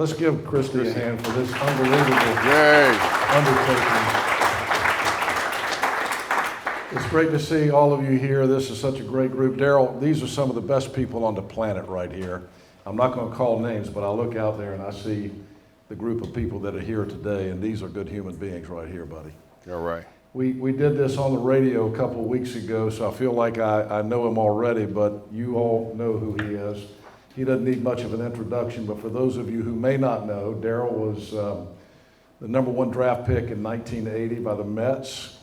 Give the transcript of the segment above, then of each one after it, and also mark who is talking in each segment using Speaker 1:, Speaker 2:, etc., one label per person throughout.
Speaker 1: Let's give Christy a hand for this unbelievable undertaking. It's great to see all of you here. This is such a great group. Darryl, these are some of the best people on the planet right here. I'm not going to call names, but I look out there and I see the group of people that are here today, and these are good human beings right here, buddy.
Speaker 2: All right.
Speaker 1: We did this on the radio a couple of weeks ago, so I feel like I know him already, but you all know who he is. He doesn't need much of an introduction, but for those of you who may not know, Darryl was the #1 draft pick in 1980 by the Mets.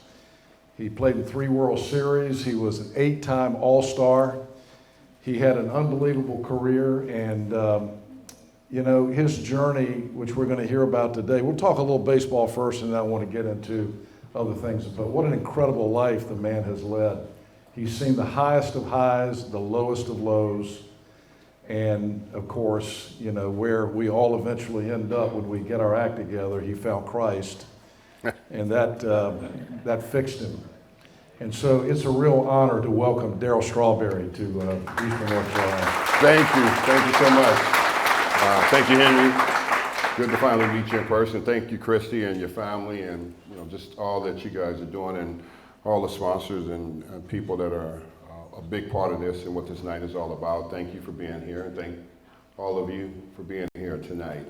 Speaker 1: He played in 3 World Series. He was an 8-time All-Star. He had an unbelievable career, and you know, his journey, which we're going to hear about today. We'll talk a little baseball first, and then I want to get into other things. But what an incredible life the man has led. He's seen the highest of highs, the lowest of lows, and of course, you know, where we all eventually end up when we get our act together. He found Christ, and that fixed him. And so it's a real honor to welcome Darryl Strawberry to Eastern North Carolina.
Speaker 2: Thank you so much. Thank you, Henry. Good to finally meet you in person. Thank you, Christy, and your family, and you know, just all that you guys are doing, and all the sponsors and people that are a big part of this and what this night is all about. Thank you for being here, and thank all of you for being here tonight.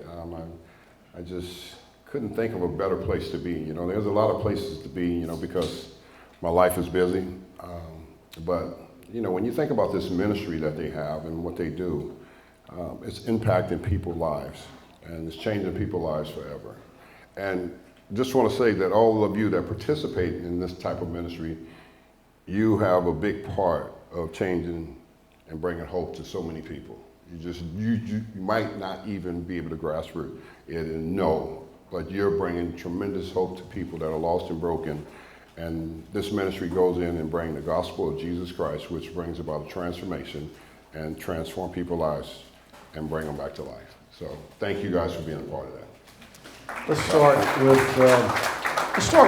Speaker 2: I just couldn't think of a better place to be. You know, there's a lot of places to be, you know, because my life is busy. But, you know, when you think about this ministry that they have and what they do, it's impacting people's lives, and it's changing people's lives forever. And just want to say that all of you that participate in this type of ministry, you have a big part of changing and bringing hope to so many people. You might not even be able to grasp it and know, but you're bringing tremendous hope to people that are lost and broken. And this ministry goes in and brings the gospel of Jesus Christ, which brings about a transformation and transform people's lives and bring them back to life. So thank you guys for being a part of that.
Speaker 1: Let's start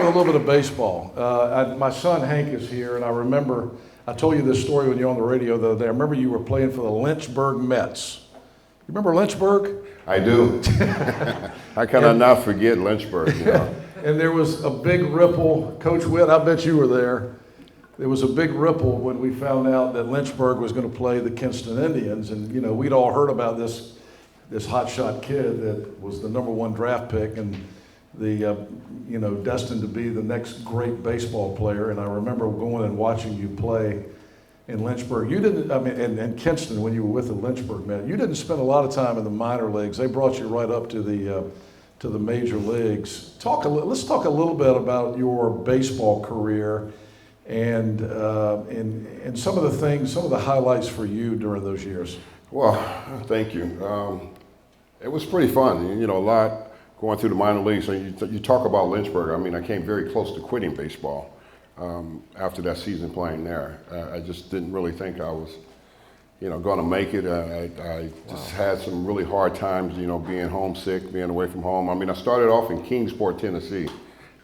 Speaker 1: with a little bit of baseball. My son Hank is here, and I remember, I told you this story when you were on the radio the other day. I remember you were playing for the Lynchburg Mets. You remember Lynchburg?
Speaker 2: I do. I cannot not forget Lynchburg, you know.
Speaker 1: And there was a big ripple. Coach Witt, I bet you were there. There was a big ripple when we found out that Lynchburg was going to play the Kinston Indians. And, you know, we'd all heard about this hotshot kid that was the #1 draft pick and you know, destined to be the next great baseball player. And I remember going and watching you play in Lynchburg. You didn't, I mean, and Kinston, when you were with the Lynchburg Mets, you didn't spend a lot of time in the minor leagues. They brought you right up to the major leagues. Let's talk a little bit about your baseball career and some of the things, some of the highlights for you during those years.
Speaker 2: Well, thank you. It was pretty fun, you know, a lot going through the minor leagues. So you talk about Lynchburg. I mean, I came very close to quitting baseball after that season playing there. I just didn't really think I was, you know, going to make it. I just had some really hard times, you know, being homesick, being away from home. I mean, I started off in Kingsport, Tennessee,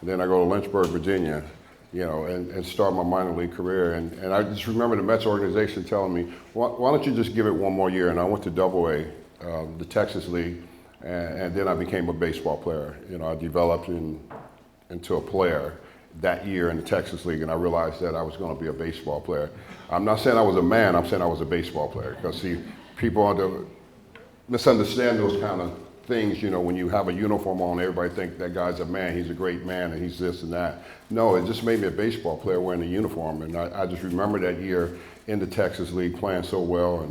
Speaker 2: and then I go to Lynchburg, Virginia, you know, and start my minor league career. And I just remember the Mets organization telling me, why don't you just give it one more year? And I went to Double-A, the Texas League, and then I became a baseball player. You know, I developed into a player that year in the Texas League, and I realized that I was going to be a baseball player. I'm not saying I was a man, I'm saying I was a baseball player. Because see, people misunderstand those kind of things, you know, when you have a uniform on, everybody think that guy's a man, he's a great man, and he's this and that. No, it just made me a baseball player wearing a uniform, and I just remember that year in the Texas League playing so well,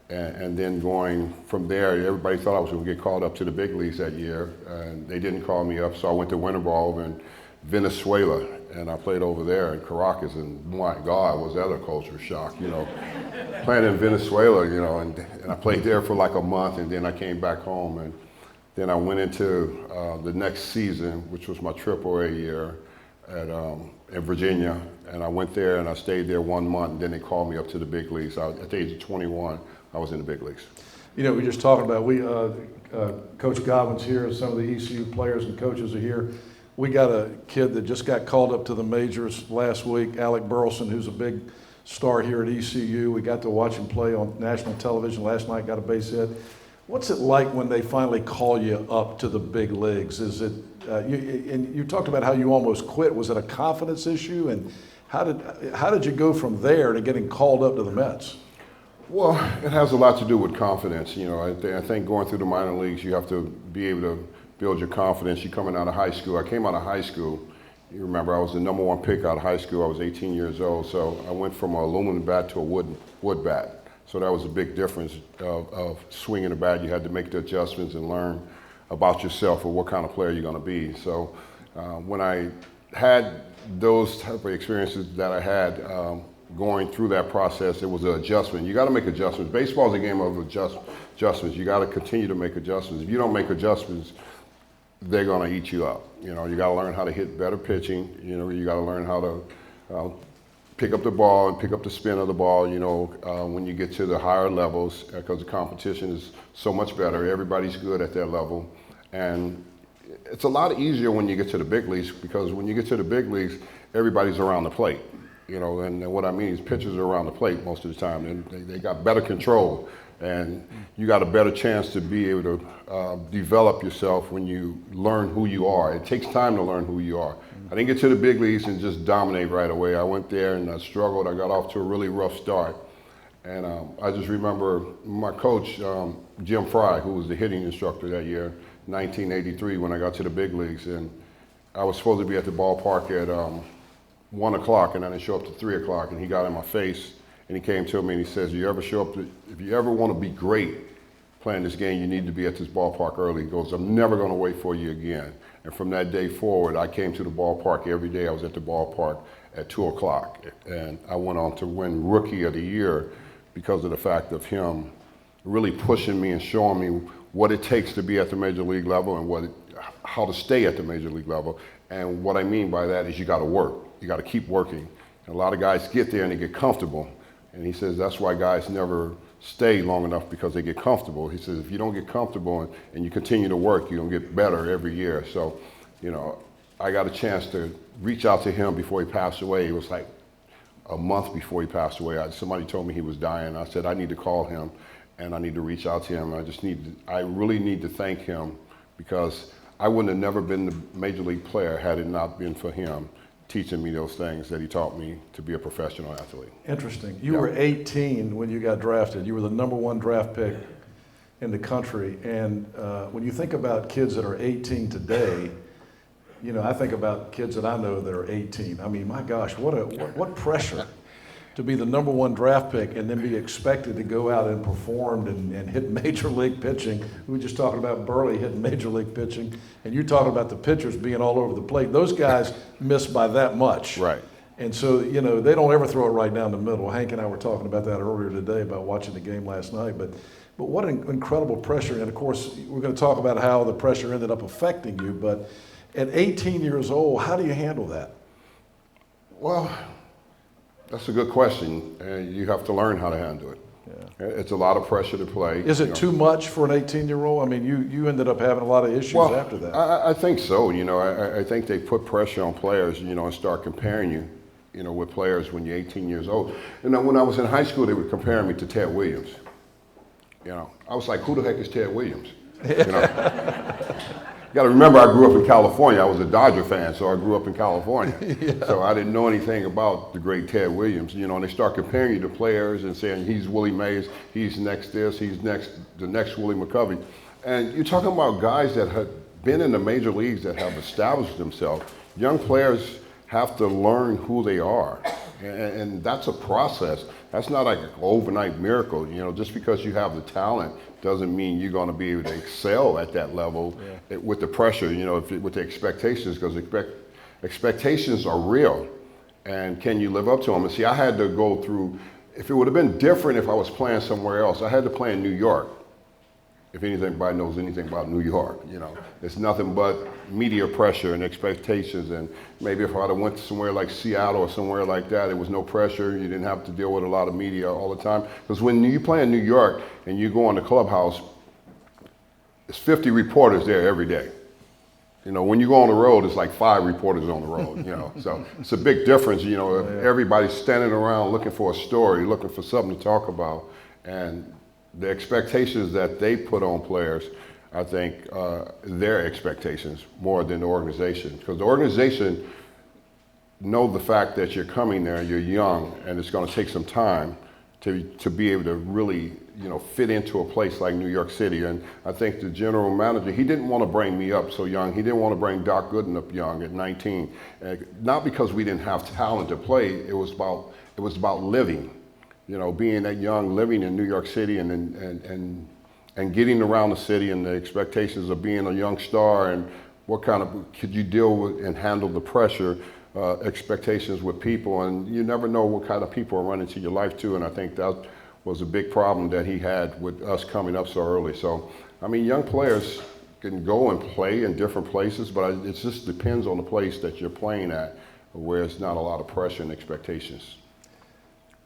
Speaker 2: and then going from there. Everybody thought I was going to get called up to the big leagues that year, and they didn't call me up, so I went to winter ball in Venezuela, and I played over there in Caracas, and my God, was that a culture shock, you know, playing in Venezuela, you know, and I played there for like a month, and then I came back home, and then I went into the next season, which was my AAA year in Virginia, and I went there and I stayed there 1 month, and then they called me up to the big leagues. At the age of 21, I was in the big leagues.
Speaker 1: You know, we were just talking about, Coach Godwin's here, some of the ECU players and coaches are here. We got a kid that just got called up to the majors last week, Alec Burleson, who's a big star here at ECU. We got to watch him play on national television last night, got a base hit. What's it like when they finally call you up to the big leagues? Is it, and you talked about how you almost quit. Was it a confidence issue? And how did you go from there to getting called up to the Mets?
Speaker 2: Well, it has a lot to do with confidence. You know, I think going through the minor leagues, you have to be able to build your confidence. You're coming out of high school. I came out of high school. You remember, I was the #1 pick out of high school. I was 18 years old, so I went from an aluminum bat to a wood bat. So that was a big difference of swinging the bat. You had to make the adjustments and learn about yourself or what kind of player you're going to be. So when I had those type of experiences that I had going through that process, it was an adjustment. You got to make adjustments. Baseball is a game of adjustments. You got to continue to make adjustments. If you don't make adjustments, they're going to eat you up. You know, you got to learn how to hit better pitching. You know, you got to learn how to pick up the ball and pick up the spin of the ball, you know, when you get to the higher levels, because the competition is so much better. Everybody's good at that level. And it's a lot easier when you get to the big leagues, because when you get to the big leagues, everybody's around the plate. You know, and what I mean is pitchers are around the plate most of the time, and they got better control. And you got a better chance to be able to develop yourself when you learn who you are. It takes time to learn who you are. I didn't get to the big leagues and just dominate right away. I went there and I struggled. I got off to a really rough start. And I just remember my coach, Jim Fry, who was the hitting instructor that year, 1983, when I got to the big leagues. And I was supposed to be at the ballpark at 1 o'clock, and I didn't show up to 3 o'clock. And he got in my face and he came to me and he says, if you ever want to be great playing this game, you need to be at this ballpark early. He goes, I'm never going to wait for you again. And from that day forward, I came to the ballpark every day. I was at the ballpark at 2 o'clock. And I went on to win Rookie of the Year because of the fact of him really pushing me and showing me what it takes to be at the major league level and how to stay at the major league level. And what I mean by that is you got to work. You got to keep working. And a lot of guys get there and they get comfortable. And he says that's why guys never stay long enough, because they get comfortable. He says if you don't get comfortable and you continue to work, you're going to get better every year. So, you know, I got a chance to reach out to him before he passed away. It was like a month before he passed away. Somebody told me he was dying. I said I need to call him and I need to reach out to him. I really need to thank him, because I wouldn't have never been the major league player had it not been for him teaching me those things that he taught me to be a professional athlete.
Speaker 1: Interesting. You were 18 when you got drafted. You were the #1 draft pick in the country. And when you think about kids that are 18 today, you know, I think about kids that I know that are 18. I mean, my gosh, what pressure to be the #1 draft pick and then be expected to go out and perform and hit major league pitching. We were just talking about Burley hitting major league pitching, and you talking about the pitchers being all over the plate. Those guys miss by that much.
Speaker 2: Right.
Speaker 1: And so, you know, they don't ever throw it right down the middle. Hank and I were talking about that earlier today about watching the game last night. But what an incredible pressure. And of course, we're going to talk about how the pressure ended up affecting you. But at 18 years old, how do you handle that?
Speaker 2: Well, that's a good question, and you have to learn how to handle it. Yeah. It's a lot of pressure to play.
Speaker 1: Is it too much for an 18-year-old? I mean, you ended up having a lot of issues after that.
Speaker 2: I think so. You know, I think they put pressure on players, you know, and start comparing you, you know, with players when you're 18 years old. You know, when I was in high school, they were comparing me to Ted Williams. You know, I was like, who the heck is Ted Williams? You know. You got to remember, I grew up in California. I was a Dodger fan, so I grew up in California. Yeah. So I didn't know anything about the great Ted Williams. You know, and they start comparing you to players and saying he's Willie Mays, he's next this, he's next the next Willie McCovey. And you're talking about guys that have been in the major leagues that have established themselves. Young players have to learn who they are, and that's a process. That's not like an overnight miracle. You know, just because you have the talent doesn't mean you're going to be able to excel at that level with the pressure, you know, with the expectations, because expectations are real. And can you live up to them? And see, I had to go through, if it would have been different if I was playing somewhere else, I had to play in New York. If anybody knows anything about New York, you know, it's nothing but media pressure and expectations. And maybe if I'd have went somewhere like Seattle or somewhere like that, there was no pressure. You didn't have to deal with a lot of media all the time. Because when you play in New York and you go in the clubhouse, there's 50 reporters there every day. You know, when you go on the road, it's like 5 reporters on the road, you know. So it's a big difference, you know. Everybody's standing around looking for a story, looking for something to talk about. And the expectations that they put on players, I think, their expectations more than the organization. Because the organization know the fact that you're coming there, you're young, and it's going to take some time to be able to really, fit into a place like New York City. And I think the general manager, he didn't want to bring me up so young. He didn't want to bring Doc Gooden up young at 19. Not because we didn't have talent to play. It was about living, being that young, living in New York City and getting around the city and the expectations of being a young star and what kind of, could you deal with and handle the pressure, expectations with people, and you never know what kind of people are running into your life too, and I think that was a big problem that he had with us coming up so early. So, I mean, young players can go and play in different places, but it just depends on the place that you're playing at, where it's not a lot of pressure and expectations.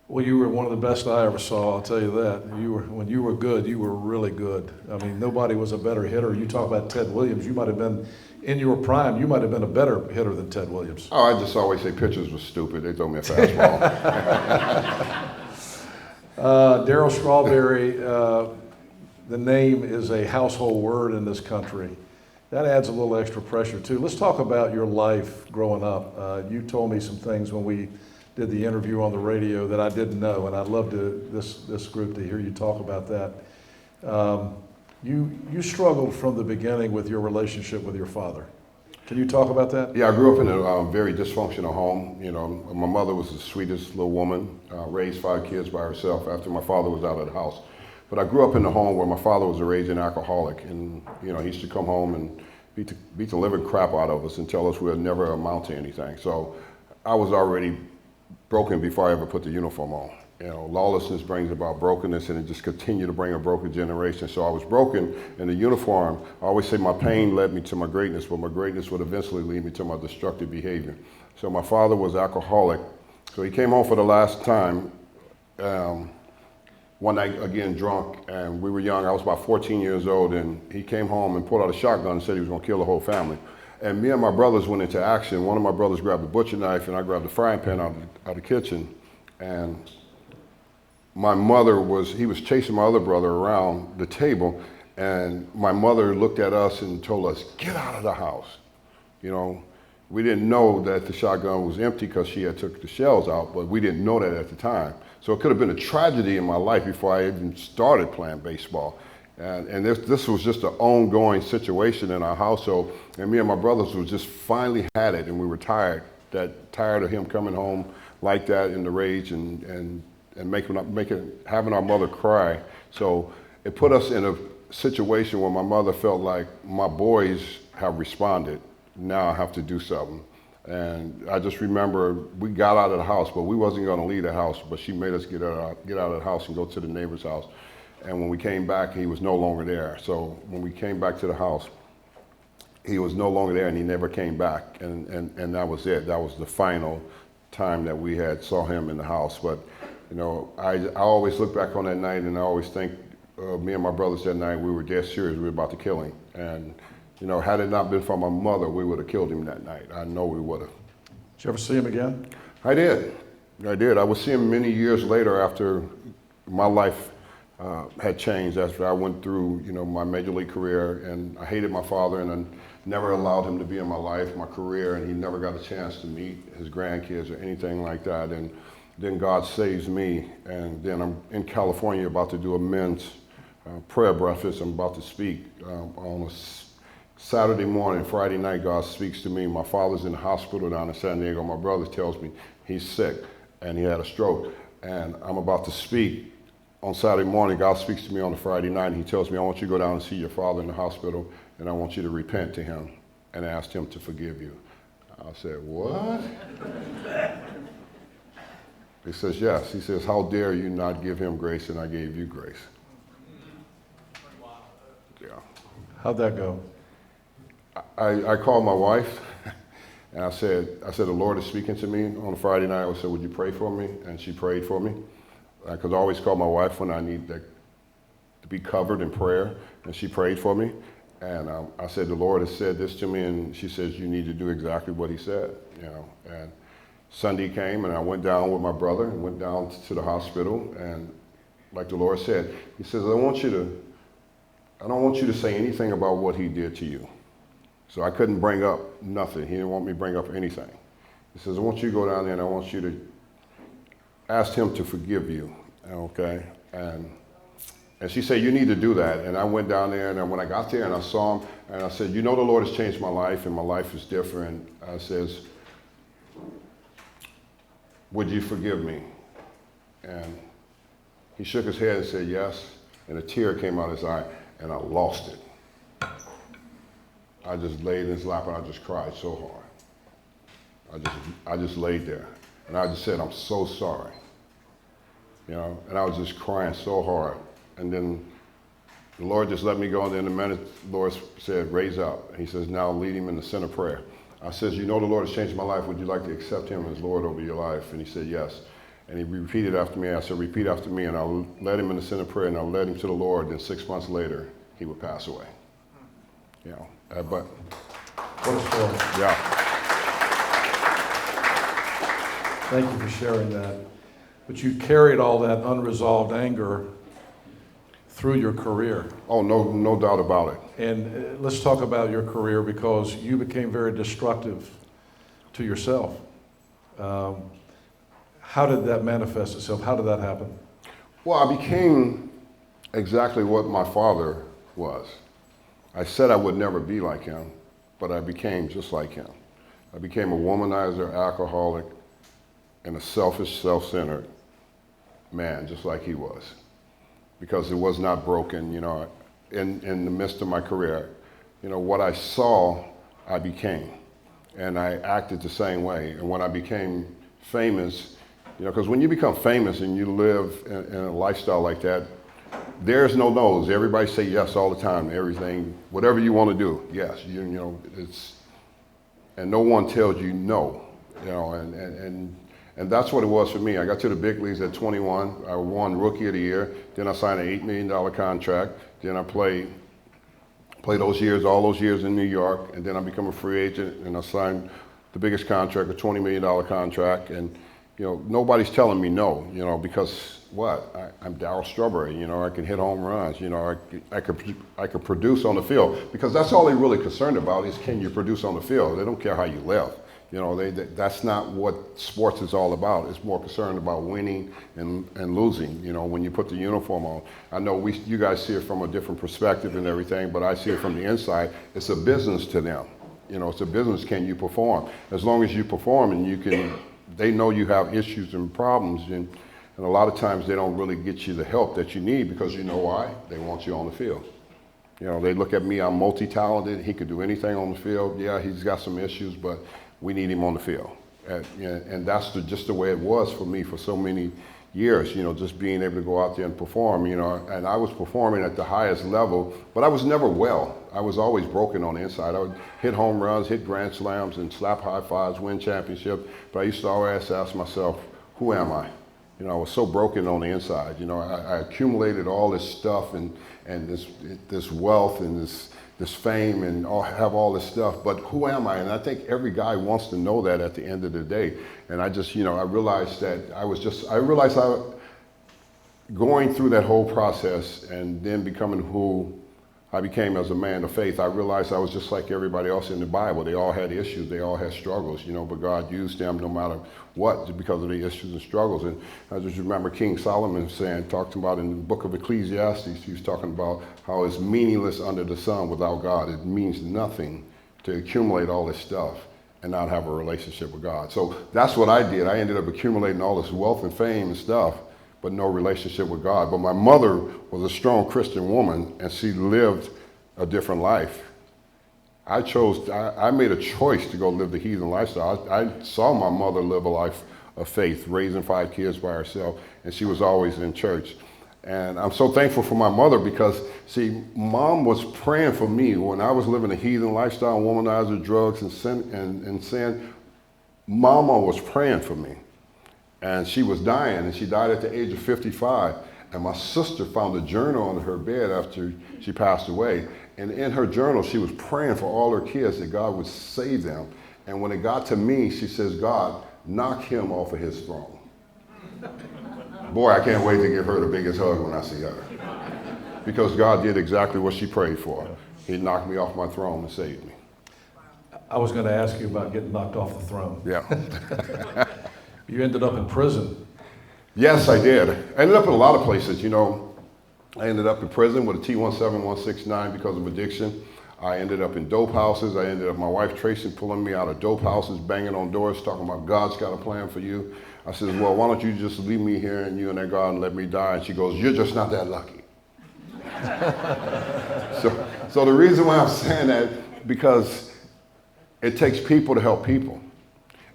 Speaker 1: Well, you were one of the best I ever saw, I'll tell you that. When you were good, you were really good. I mean, nobody was a better hitter. You talk about Ted Williams, you might have been, in your prime, you might have been a better hitter than Ted Williams.
Speaker 2: Oh, I just always say pitchers were stupid. They throw me a fastball.
Speaker 1: Darryl Strawberry, the name is a household word in this country. That adds a little extra pressure too. Let's talk about your life growing up. You told me some things when we did the interview on the radio that I didn't know, and I'd love this group to hear you talk about that. You struggled from the beginning with your relationship with your father. Can you talk about that?
Speaker 2: Yeah, I grew up in a very dysfunctional home. My mother was the sweetest little woman, raised 5 kids by herself after my father was out of the house. But I grew up in a home where my father was a raging alcoholic, and he used to come home and beat the living crap out of us and tell us we'd never amount to anything. So I was already broken before I ever put the uniform on. Lawlessness brings about brokenness, and it just continued to bring a broken generation. So I was broken in the uniform. I always say my pain led me to my greatness, but my greatness would eventually lead me to my destructive behavior. So my father was alcoholic. So he came home for the last time, one night again drunk, and we were young. I was about 14 years old, and he came home and pulled out a shotgun and said he was going to kill the whole family. And me and my brothers went into action. One of my brothers grabbed a butcher knife, and I grabbed the frying pan out of the kitchen. And my mother he was chasing my other brother around the table, and my mother looked at us and told us, "Get out of the house." We didn't know that the shotgun was empty because she had took the shells out, but we didn't know that at the time. So it could have been a tragedy in my life before I even started playing baseball. And this was just an ongoing situation in our household. And me and my brothers was just finally had it, and we were tired of him coming home like that in the rage and having our mother cry. So it put us in a situation where my mother felt like my boys have responded. Now I have to do something. And I just remember we got out of the house, but we wasn't going to leave the house, but she made us get out of the house and go to the neighbor's house. And when we came back, he was no longer there. So when we came back to the house, he was no longer there, and he never came back. And that was it. That was the final time that we saw him in the house. But I always look back on that night, and I always think me and my brothers that night, we were dead serious. We were about to kill him. And had it not been for my mother, we would have killed him that night. I know we would have.
Speaker 1: Did you ever see him again?
Speaker 2: I did. I would see him many years later after my life had changed, after I went through, my major league career, and I hated my father, and I never allowed him to be in my life, my career, and he never got a chance to meet his grandkids or anything like that. And then God saves me, and then I'm in California about to do a men's prayer breakfast. I'm about to speak on a Saturday morning. Friday night, God speaks to me. My father's in the hospital down in San Diego. My brother tells me he's sick, and he had a stroke. And I'm about to speak on Saturday morning. God speaks to me on a Friday night, and he tells me, I want you to go down and see your father in the hospital, and I want you to repent to him and ask him to forgive you. I said, what? He says, yes. He says, how dare you not give him grace, and I gave you grace. Yeah.
Speaker 1: How'd that go?
Speaker 2: I called my wife, and I said, the Lord is speaking to me on a Friday night. I said, would you pray for me? And she prayed for me. Because I always call my wife when I need to be covered in prayer, and she prayed for me. And I said, the Lord has said this to me, and she says, you need to do exactly what he said. And Sunday came, and I went down with my brother and went down to the hospital, and like the Lord said. He says, I don't want you to say anything about what he did to you. So I couldn't bring up nothing. He didn't want me to bring up anything. He says, I want you to go down there and I want you to ask him to forgive you, okay? And she said, you need to do that. And I went down there, and when I got there and I saw him, and I said, you know, the Lord has changed my life, and my life is different. I says, would you forgive me? And he shook his head and said, yes. And a tear came out of his eye, and I lost it. I just laid in his lap, and I just cried so hard. I just laid there, and I just said, I'm so sorry. You know, and I was just crying so hard. And then the Lord just let me go, and then the minute the Lord said, raise up. He says, now lead him in the center prayer. I says, you know the Lord has changed my life. Would you like to accept him as Lord over your life? And he said, yes. And he repeated after me. I said, repeat after me. And I led him in the center prayer, and I led him to the Lord. And 6 months later, he would pass away. You know, but
Speaker 1: What a story.
Speaker 2: yeah.
Speaker 1: Thank you for sharing that. But you carried all that unresolved anger through your career.
Speaker 2: Oh, no doubt about it.
Speaker 1: And let's talk about your career, because you became very destructive to yourself. How did that manifest itself? How did that happen?
Speaker 2: Well, I became exactly what my father was. I said I would never be like him, but I became just like him. I became a womanizer, alcoholic, and a selfish, self-centered man, just like he was. Because it was not broken, you know, in the midst of my career. You know, what I saw, I became. And I acted the same way. And when I became famous, you know, because when you become famous and you live in a lifestyle like that, there's no no's. Everybody say yes all the time, everything, whatever you want to do, yes. You know, and no one tells you no, you know, and that's what it was for me. I got to the big leagues at 21. I won Rookie of the Year. Then I signed an $8 million contract. Then I played all those years in New York. And then I become a free agent, and I signed the biggest contract, a $20 million contract. And, you know, nobody's telling me no, you know, because what? I'm Darryl Strawberry, you know, I can hit home runs, you know, I could produce on the field, because that's all they're really concerned about is, can you produce on the field? They don't care how you live. You know, that's not what sports is all about. It's more concerned about winning and losing, you know, when you put the uniform on. I know you guys see it from a different perspective and everything, but I see it from the inside. It's a business to them. You know, it's a business. Can you perform? As long as you perform and they know you have issues and problems, and a lot of times they don't really get you the help that you need, because you know why? They want you on the field. You know, they look at me, I'm multi-talented. He could do anything on the field. Yeah, he's got some issues, but we need him on the field. And that's just the way it was for me for so many years, you know, just being able to go out there and perform, you know. And I was performing at the highest level, but I was never well. I was always broken on the inside. I would hit home runs, hit grand slams, and slap high fives, win championships. But I used to always ask myself, who am I? You know, I was so broken on the inside. You know, I accumulated all this stuff and this wealth and this fame and have all this stuff, but who am I? And I think every guy wants to know that at the end of the day. And I just, you know, I realized going through that whole process and then becoming who I became as a man of faith, I realized I was just like everybody else in the Bible. They all had issues, they all had struggles, you know, but God used them no matter what because of the issues and struggles. And I just remember King Solomon talking about in the book of Ecclesiastes, he was talking about how it's meaningless under the sun without God. It means nothing to accumulate all this stuff and not have a relationship with God. So that's what I did. I ended up accumulating all this wealth and fame and stuff, but no relationship with God. But my mother was a strong Christian woman, and she lived a different life. I made a choice to go live the heathen lifestyle. I saw my mother live a life of faith, raising 5 kids by herself, and she was always in church. And I'm so thankful for my mother because, see, Mom was praying for me when I was living a heathen lifestyle, womanizer, drugs, and sin. Mama was praying for me. And she was dying, and she died at the age of 55. And my sister found a journal on her bed after she passed away. And in her journal, she was praying for all her kids that God would save them. And when it got to me, she says, God, knock him off of his throne. Boy, I can't wait to give her the biggest hug when I see her. Because God did exactly what she prayed for. He knocked me off my throne and saved me.
Speaker 1: I was going to ask you about getting knocked off the throne.
Speaker 2: Yeah.
Speaker 1: You ended up in prison.
Speaker 2: Yes, I did. I ended up in a lot of places. You know, I ended up in prison with a T-17169 because of addiction. I ended up in dope houses. I ended up, my wife Tracy pulling me out of dope houses, banging on doors, talking about God's got a plan for you. I said, well, why don't you just leave me here and you and that God and let me die? And she goes, you're just not that lucky. So the reason why I'm saying that, because it takes people to help people.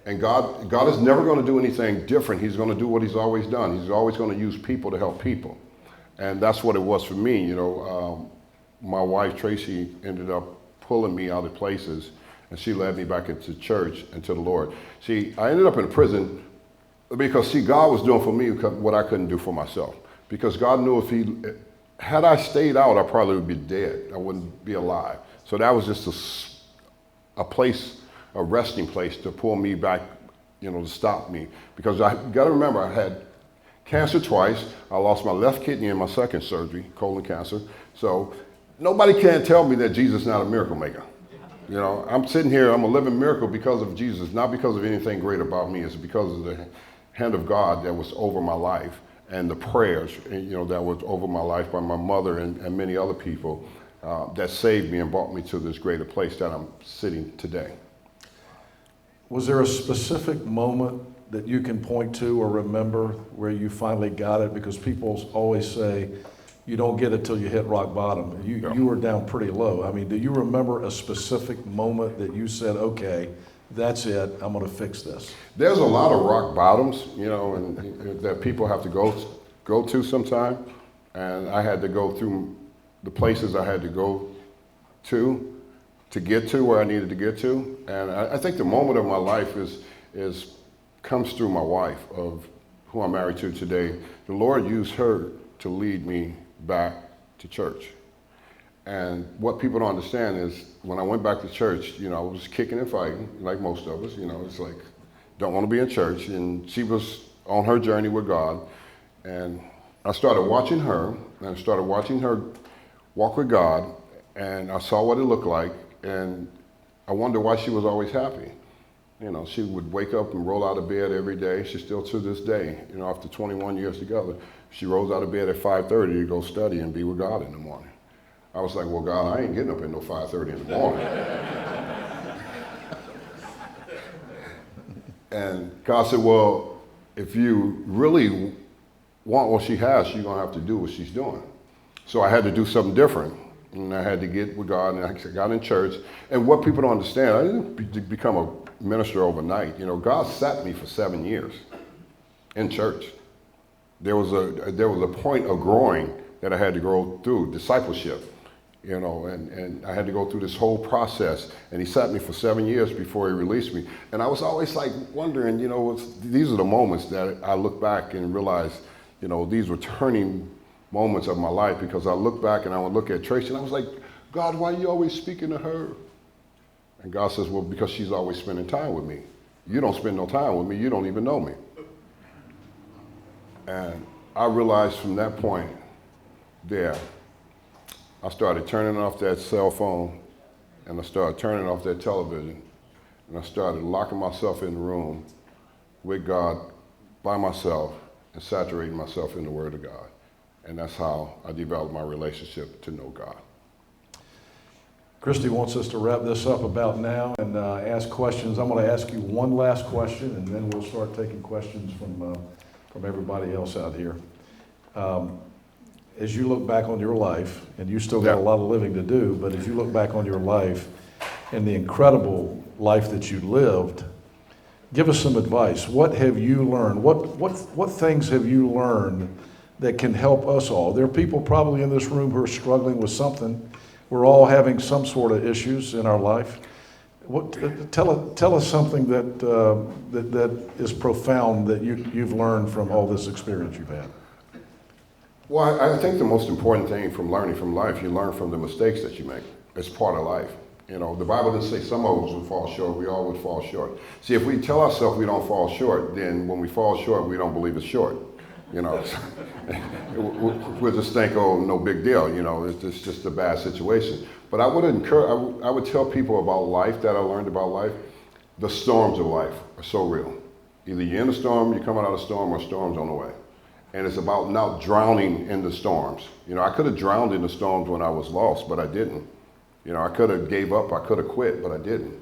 Speaker 2: And God is never going to do anything different. He's going to do what he's always done. He's always going to use people to help people. And that's what it was for me. You know, my wife, Tracy, ended up pulling me out of places, and she led me back into church and to the Lord. See, I ended up in prison because, see, God was doing for me what I couldn't do for myself. Because God knew had I stayed out, I probably would be dead. I wouldn't be alive. So that was just a place, a resting place to pull me back, you know, to stop me. Because I got to remember, I had cancer twice. I lost my left kidney in my second surgery, colon cancer. So nobody can tell me that Jesus is not a miracle maker. You know, I'm sitting here, I'm a living miracle because of Jesus, not because of anything great about me. It's because of the hand of God that was over my life and the prayers, you know, that was over my life by my mother and many other people that saved me and brought me to this greater place that I'm sitting today.
Speaker 1: Was there a specific moment that you can point to or remember where you finally got it? Because people always say you don't get it till you hit rock bottom. You were down pretty low. I mean, do you remember a specific moment that you said, okay, that's it, I'm going to fix this?
Speaker 2: There's a lot of rock bottoms, you know, and that people have to go to sometime. And I had to go through the places I had to go to get to where I needed to get to. And I think the moment of my life comes through my wife, of who I'm married to today. The Lord used her to lead me back to church. And what people don't understand is when I went back to church, you know, I was kicking and fighting, like most of us, you know, it's like, don't want to be in church. And she was on her journey with God. And I started watching her, and I started watching her walk with God, and I saw what it looked like, and I wondered why she was always happy. You know, she would wake up and roll out of bed every day. She still, to this day, you know, after 21 years together, she rolls out of bed at 5:30 to go study and be with God in the morning. I was like, well, God, I ain't getting up at no 5:30 in the morning. And God said, well, if you really want what she has, you're going to have to do what she's doing. So I had to do something different. And I had to get with God, and I got in church. And what people don't understand, I didn't become a minister overnight. You know, God sat me for 7 years in church. There was a point of growing that I had to go through, discipleship, you know, and I had to go through this whole process. And he sat me for 7 years before he released me. And I was always like wondering, you know, these are the moments that I look back and realize, you know, these were turning moments of my life, because I look back and I would look at Tracy and I was like, God, why are you always speaking to her? And God says, well, because she's always spending time with me. You don't spend no time with me, you don't even know me. And I realized from that point there, I started turning off that cell phone, and I started turning off that television, and I started locking myself in the room with God by myself and saturating myself in the Word of God. And that's how I developed my relationship to know God.
Speaker 1: Christy wants us to wrap this up about now and ask questions. I'm going to ask you one last question, and then we'll start taking questions from everybody else out here. As you look back on your life, and you still got a lot of living to do, but as you look back on your life and the incredible life that you lived, give us some advice. What have you learned? What things have you learned that can help us all? There are people probably in this room who are struggling with something. We're all having some sort of issues in our life. Tell us something that is profound that you've learned from all this experience you've had.
Speaker 2: Well, I think the most important thing from learning from life, you learn from the mistakes that you make. It's part of life. You know, the Bible doesn't say some of us would fall short, we all would fall short. See, if we tell ourselves we don't fall short, then when we fall short, we don't believe it's short. you know. We'll just think, oh, no big deal, you know, it's just a bad situation. But I would encourage, I would tell people about life that I learned about life. The storms of life are so real. Either you're in a storm, you're coming out of a storm, or storm's on the way. And it's about not drowning in the storms. You know, I could have drowned in the storms when I was lost, but I didn't. You know, I could have gave up, I could have quit, but I didn't.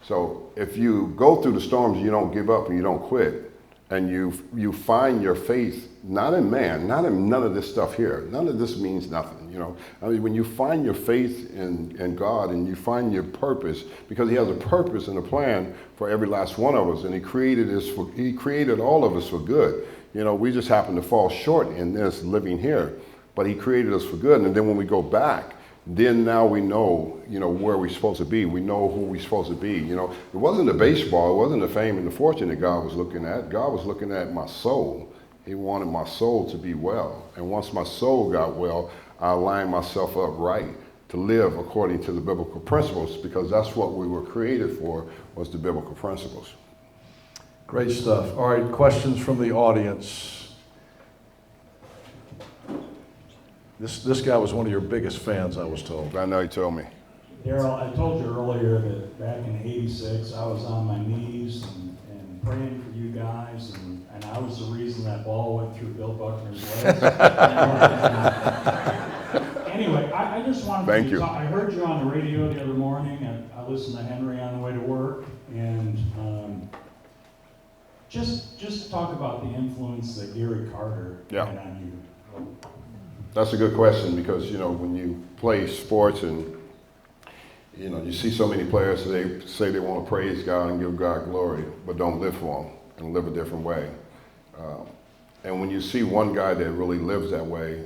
Speaker 2: So if you go through the storms, you don't give up and you don't quit. And you find your faith, not in man, not in none of this stuff here. None of this means nothing, you know. I mean, when you find your faith in God and you find your purpose, because he has a purpose and a plan for every last one of us, and he created all of us for good. You know, we just happen to fall short in this living here, but he created us for good. And then when we go back, then now we know, you know, where we're supposed to be. We know who we're supposed to be. You know, it wasn't the baseball, it wasn't the fame and the fortune that God was looking at. God was looking at my soul. He wanted my soul to be well. And once my soul got well, I aligned myself up right to live according to the biblical principles, because that's what we were created for, was the biblical principles.
Speaker 1: Great stuff. All right, questions from the audience. This guy was one of your biggest fans, I was told.
Speaker 2: I know he told me.
Speaker 3: Darryl, I told you earlier that back in '86, I was on my knees and praying for you guys, and I was the reason that ball went through Bill Buckner's legs. Anyway, I just wanted to talk. I heard you on the radio the other morning, and I listened to Henry on the way to work, and just talk about the influence that Gary Carter had on you.
Speaker 2: That's a good question, because, you know, when you play sports and, you know, you see so many players, they say they want to praise God and give God glory, but don't live for him and live a different way. And when you see one guy that really lives that way,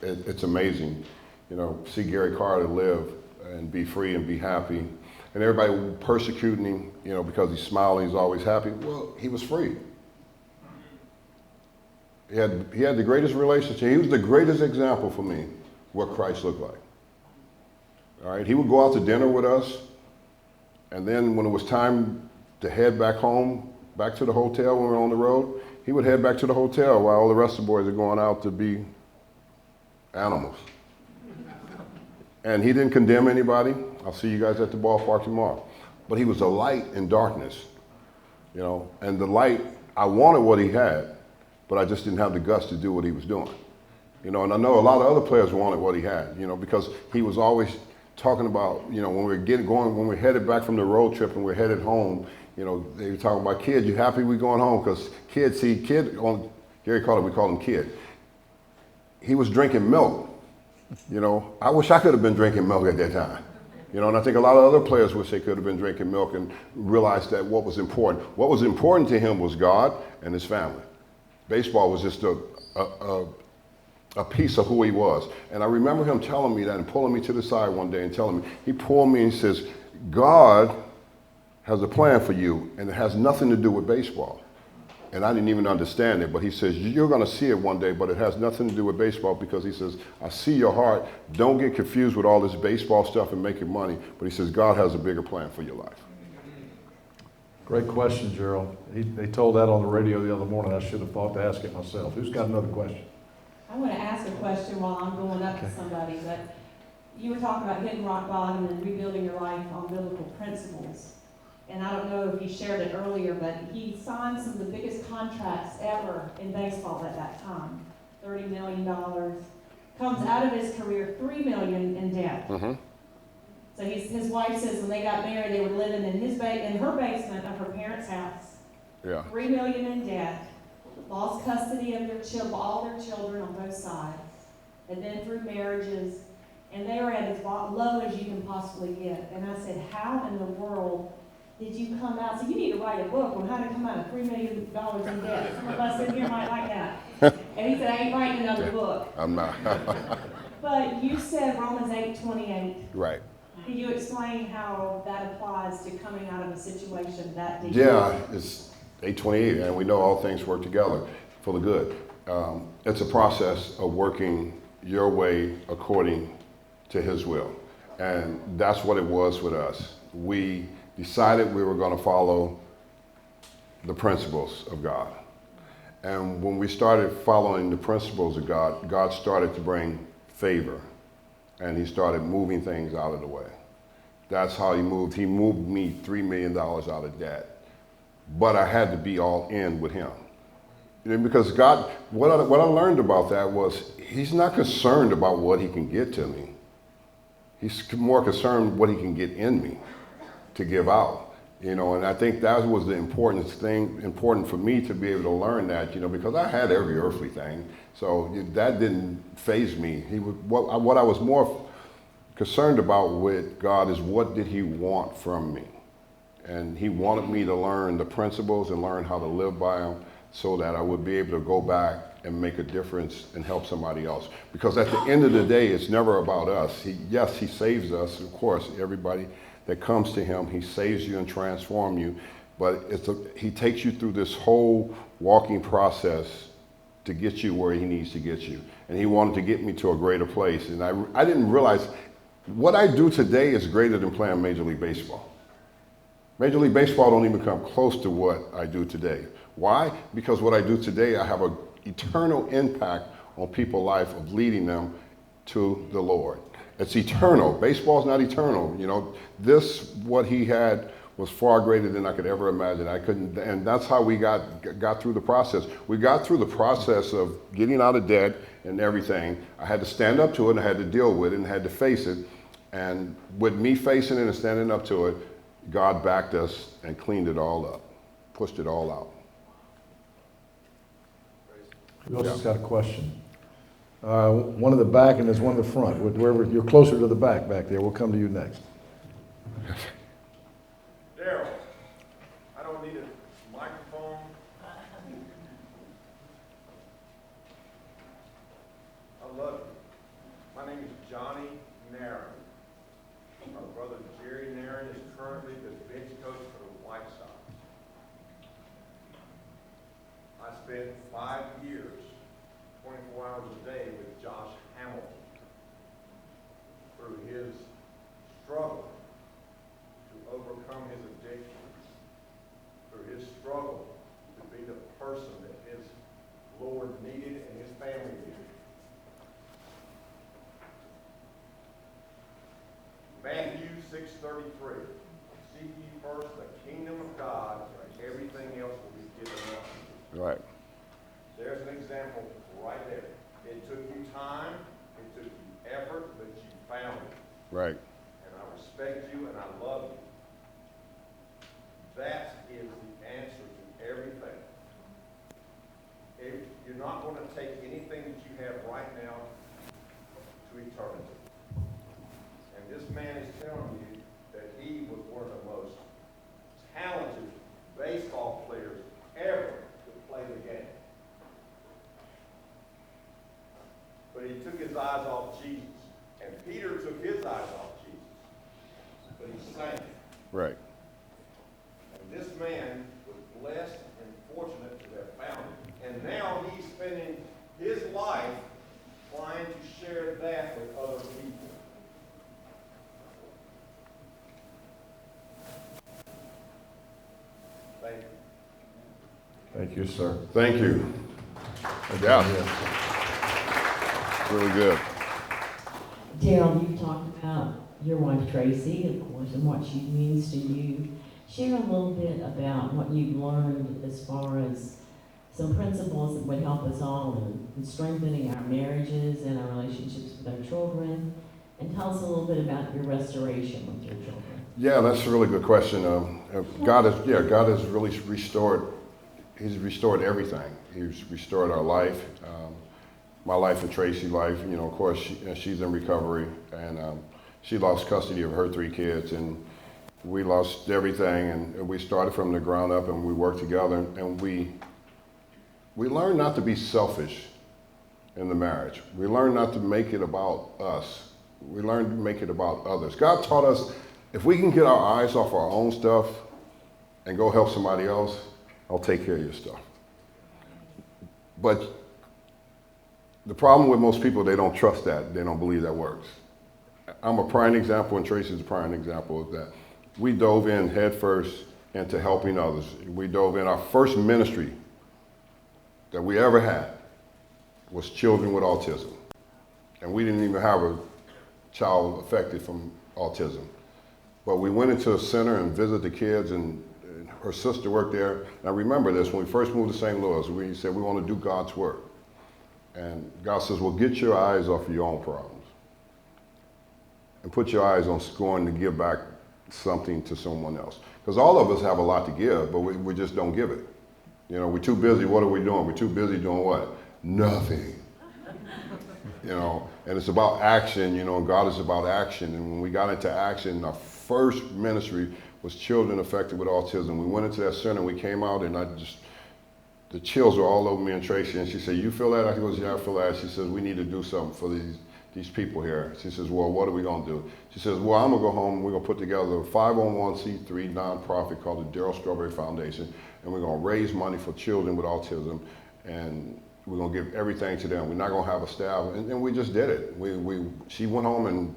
Speaker 2: it's amazing. You know, see Gary Carter live and be free and be happy. And everybody persecuting him, you know, because he's smiling, he's always happy. Well, he was free. He had the greatest relationship. He was the greatest example for me what Christ looked like. All right, he would go out to dinner with us, and then when it was time to head back home, back to the hotel when we were on the road, he would head back to the hotel while all the rest of the boys are going out to be animals. And he didn't condemn anybody. I'll see you guys at the ballpark tomorrow. But he was a light in darkness, you know, and the light, I wanted what he had, but I just didn't have the guts to do what he was doing. You know, and I know a lot of other players wanted what he had, you know, because he was always talking about, you know, when we're headed back from the road trip and we're headed home, you know, they were talking about, kid, you happy we going home? Because Gary Carter, we call him Kid. He was drinking milk, you know. I wish I could have been drinking milk at that time. You know, and I think a lot of other players wish they could have been drinking milk and realized that what was important. What was important to him was God and his family. Baseball was just a piece of who he was. And I remember him telling me that and pulling me to the side one day and telling me, he pulled me and he says, God has a plan for you, and it has nothing to do with baseball. And I didn't even understand it, but he says, you're going to see it one day, but it has nothing to do with baseball, because he says, I see your heart. Don't get confused with all this baseball stuff and making money. But he says, God has a bigger plan for your life.
Speaker 1: Great question, Gerald. They told that on the radio the other morning. I should have thought to ask it myself. Who's got another question?
Speaker 4: I want to ask a question while I'm going up to somebody, but you were talking about hitting rock bottom and rebuilding your life on biblical principles. And I don't know if you shared it earlier, but he signed some of the biggest contracts ever in baseball at that time. $30 million. Comes out of his career $3 million in debt.
Speaker 2: Mm-hmm.
Speaker 4: So his wife says when they got married, they were living in her basement of her parents' house.
Speaker 2: Yeah.
Speaker 4: $3 million in debt. Lost custody of their all their children on both sides. Had been through marriages. And they were at as low as you can possibly get. And I said, how in the world did you come out? So you need to write a book on how to come out of $3 million in debt. Some of us in here might like that. And he said, I ain't writing another book.
Speaker 2: I'm not.
Speaker 4: But you said Romans 8:28.
Speaker 2: Right.
Speaker 4: Can you explain how that applies to coming out of a situation that deep?
Speaker 2: Yeah, it's 8:28, and we know all things work together for the good. It's a process of working your way according to his will. And that's what it was with us. We decided we were going to follow the principles of God. And when we started following the principles of God, God started to bring favor, and he started moving things out of the way. That's how he moved. He moved me $3 million out of debt. But I had to be all in with him. Because God, what I learned about that was he's not concerned about what he can get to me. He's more concerned what he can get in me to give out. And I think that was the important for me to be able to learn that, because I had every earthly thing. So that didn't faze me. What I was more concerned about with God is what did he want from me? And he wanted me to learn the principles and learn how to live by them so that I would be able to go back and make a difference and help somebody else. Because at the end of the day, it's never about us. Yes, he saves us, of course, everybody that comes to him, he saves you and transforms you, but he takes you through this whole walking process to get you where he needs to get you. And he wanted to get me to a greater place. And I didn't realize what I do today is greater than playing Major League Baseball. Major League Baseball don't even come close to what I do today. Why? Because what I do today, I have an eternal impact on people's life of leading them to the Lord. It's eternal. Baseball's not eternal. What he had was far greater than I could ever imagine. And that's how we got through the process. We got through the process of getting out of debt and everything. I had to stand up to it, and I had to deal with it, and I had to face it. And with me facing it and standing up to it, God backed us and cleaned it all up, pushed it all out.
Speaker 1: Who else has got a question? One in the back and there's one in the front. Wherever you're closer to the back there, we'll come to you next.
Speaker 5: Darryl, I don't need a microphone. I love you. My name is Johnny Nairn. My brother Jerry Nairn is currently the bench coach for the White Sox. I spent 5 years, 24 hours a day with Josh Hamilton through his struggle to overcome his addictions, through his struggle to be the person that his Lord needed and his family needed. Matthew 6:33, seek ye first the kingdom of God, and everything else will be given unto you.
Speaker 2: Right.
Speaker 5: There's an example right there. It took you time, it took you effort, but you found it.
Speaker 2: Right.
Speaker 5: And I respect you and I love you. That is the answer to everything. If you're not going to take anything that you have right now to eternity. And this man is telling you that he was one of the most talented baseball players ever to play the game. But he took his eyes off Jesus. And Peter took his eyes off Jesus. But he sank.
Speaker 2: Right.
Speaker 5: And this man was blessed and fortunate to have found it. And now he's spending his life trying to share that with other people. Thank you.
Speaker 1: Thank you, sir.
Speaker 2: Thank you. Yeah. Really good.
Speaker 6: Darryl, you talked about your wife Tracy, of course, and what she means to you. Share a little bit about what you've learned as far as some principles that would help us all in strengthening our marriages and our relationships with our children. And tell us a little bit about your restoration with your children.
Speaker 2: Yeah, that's a really good question. God has really restored. He's restored everything. He's restored our life. My life and Tracy's life, of course, she's in recovery, and she lost custody of her 3 kids, and we lost everything, and we started from the ground up, and we worked together, and we learned not to be selfish in the marriage. We learned not to make it about us. We learned to make it about others. God taught us, if we can get our eyes off our own stuff and go help somebody else, I'll take care of your stuff. But the problem with most people, they don't trust that. They don't believe that works. I'm a prime example, and Tracy's a prime example of that. We dove in head first into helping others. We dove in. Our first ministry that we ever had was children with autism. And we didn't even have a child affected from autism. But we went into a center and visited the kids, and her sister worked there. And I remember this, when we first moved to St. Louis, we said we want to do God's work. And God says, well, get your eyes off of your own problems and put your eyes on going to give back something to someone else. Because all of us have a lot to give, but we just don't give it. You know, we're too busy. What are we doing? We're too busy doing what? Nothing. You know, and it's about action, you know, and God is about action. And when we got into action, our first ministry was children affected with autism. We went into that center, and we came out, and the chills were all over me and Tracy. And she said, you feel that? I goes, yeah, I feel that. She says, we need to do something for these people here. She says, well, what are we going to do? She says, well, I'm going to go home. We're going to put together a 501c3 nonprofit called the Darryl Strawberry Foundation, and we're going to raise money for children with autism, and we're going to give everything to them. We're not going to have a staff. And we just did it. She went home and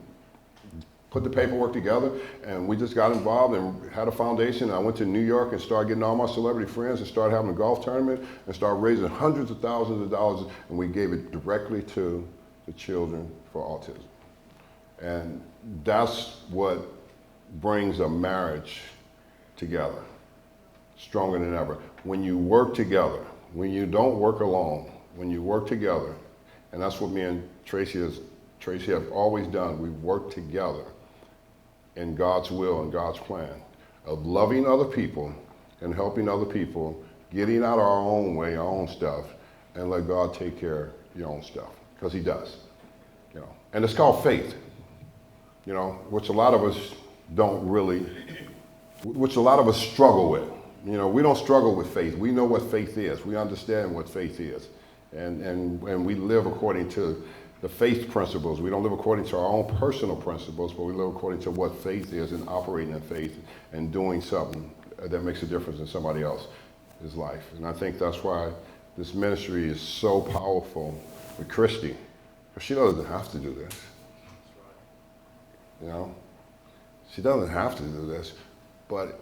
Speaker 2: put the paperwork together, and we just got involved and had a foundation. I went to New York and started getting all my celebrity friends and started having a golf tournament and started raising hundreds of thousands of dollars, and we gave it directly to the children for autism. And that's what brings a marriage together, stronger than ever. When you work together, when you don't work alone, when you work together, and that's what me and Tracy have always done. We've worked together in God's will and God's plan of loving other people and helping other people, getting out of our own way, our own stuff, and let God take care of your own stuff, because he does, you know. And it's called faith, you know, which a lot of us struggle with. You know, we don't struggle with faith. We know what faith is. We understand what faith is. And we live according to the faith principles. We don't live according to our own personal principles, but we live according to what faith is and operating in faith and doing something that makes a difference in somebody else's life. And I think that's why this ministry is so powerful with Christy. Because she doesn't have to do this. You know? She doesn't have to do this, but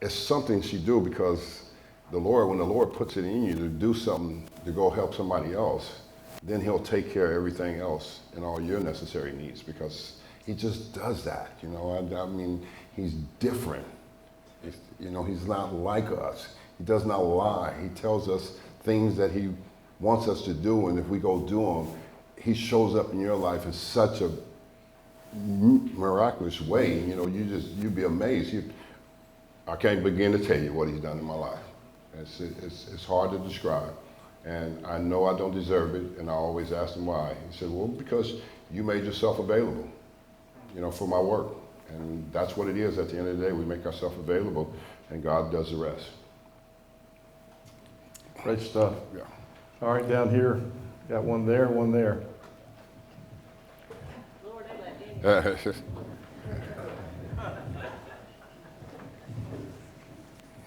Speaker 2: it's something she do because when the Lord puts it in you to do something to go help somebody else, then he'll take care of everything else and all your necessary needs, because he just does that. You know, I mean, he's different. You know, he's not like us. He does not lie. He tells us things that he wants us to do, and if we go do them, he shows up in your life in such a miraculous way. You know, you'd be amazed. I can't begin to tell you what he's done in my life. It's hard to describe. And I know I don't deserve it, and I always ask him why. He said, well, because you made yourself available, you know, for my work. And that's what it is at the end of the day. We make ourselves available, and God does the rest.
Speaker 1: Great stuff.
Speaker 2: Yeah.
Speaker 1: All right, down here, got one there, one there.
Speaker 6: Lord, I let Danny.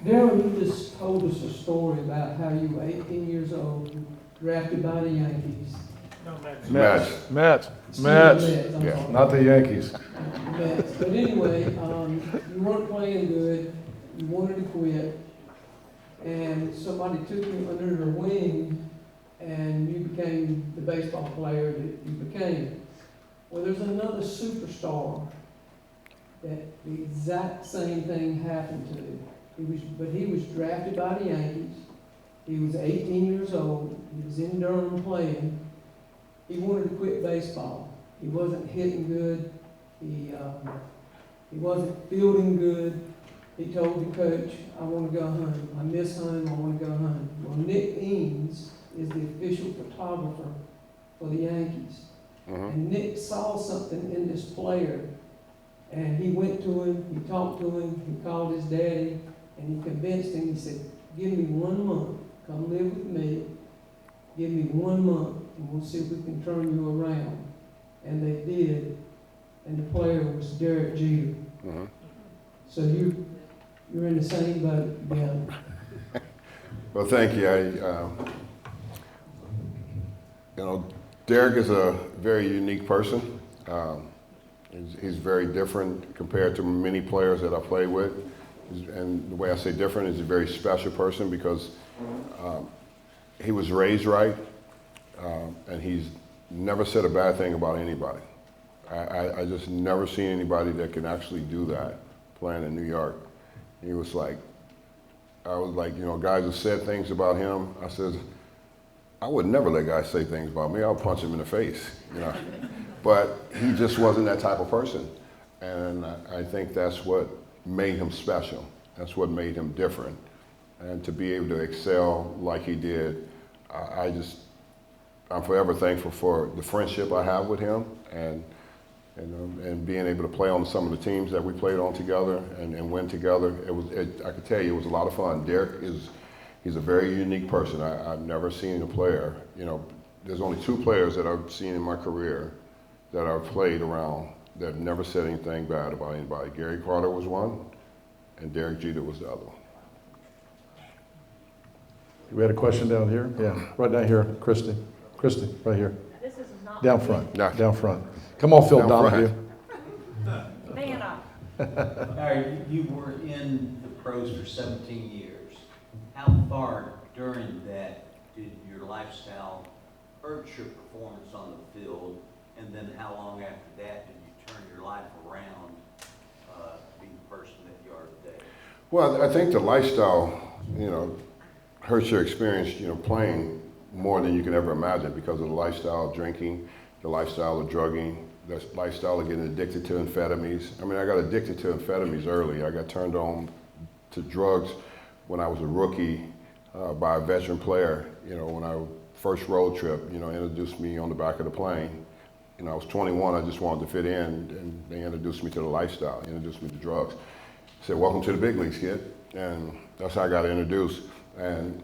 Speaker 7: Darryl, you just told us a story about how you were 18 years old, drafted by the Yankees.
Speaker 1: Mets.
Speaker 7: I'm
Speaker 2: Yeah.
Speaker 7: sorry.
Speaker 1: Not the Yankees.
Speaker 7: Mets. But anyway, you weren't playing good, you wanted to quit, and somebody took you under their wing, and you became the baseball player that you became. Well, there's another superstar that the exact same thing happened to. He was drafted by the Yankees. He was 18 years old. He was in Durham playing. He wanted to quit baseball. He wasn't hitting good. He wasn't fielding good. He told the coach, I want to go home. I miss home. I want to go home. Well, Nick Eames is the official photographer for the Yankees. And Nick saw something in this player. And he went to him. He talked to him. He called his daddy. And he convinced him. He said, give me 1 month. Come live with me. Give me 1 month, and we'll see if we can turn you around. And they did. And the player was Derek Jeter. So you're in the same boat together.
Speaker 2: Well, thank you. You know, Derek is a very unique person. He's very different compared to many players that I play with. And the way I say different is a very special person because he was raised right, and he's never said a bad thing about anybody. I just never seen anybody that can actually do that playing in New York. He was like, I was like, you know, guys have said things about him. I said, I would never let guys say things about me. I'll punch him in the face, you know. But he just wasn't that type of person. And I think that's what made him special. That's what made him different. And to be able to excel like he did, I'm forever thankful for the friendship I have with him and being able to play on some of the teams that we played on together and win together. I could tell you it was a lot of fun. Derek he's a very unique person. I've never seen a player, you know, there's only 2 players that I've seen in my career that I've played around that never said anything bad about anybody. Gary Carter was one, and Derek Jeter was the other one.
Speaker 1: We had a question down here? Yeah, right down here, Christy. Christy, right here.
Speaker 4: This is not.
Speaker 1: Down front,
Speaker 2: Yeah.
Speaker 1: down front. Come on, Phil
Speaker 2: Down
Speaker 1: Donahue.
Speaker 4: Man up.
Speaker 8: You were in the pros for 17 years. How far during that did your lifestyle hurt your performance on the field? And then how long after that did you turn your life around to be the person that you are today?
Speaker 2: Well, I think the lifestyle, you know, hurts your experience, you know, playing more than you can ever imagine because of the lifestyle of drinking, the lifestyle of drugging, the lifestyle of getting addicted to amphetamines. I mean, I got addicted to amphetamines early. I got turned on to drugs when I was a rookie by a veteran player, you know, when I first road trip, you know, introduced me on the back of the plane. You know, I was 21, I just wanted to fit in, and they introduced me to the lifestyle, introduced me to drugs. Said, welcome to the big leagues, kid. And that's how I got introduced. And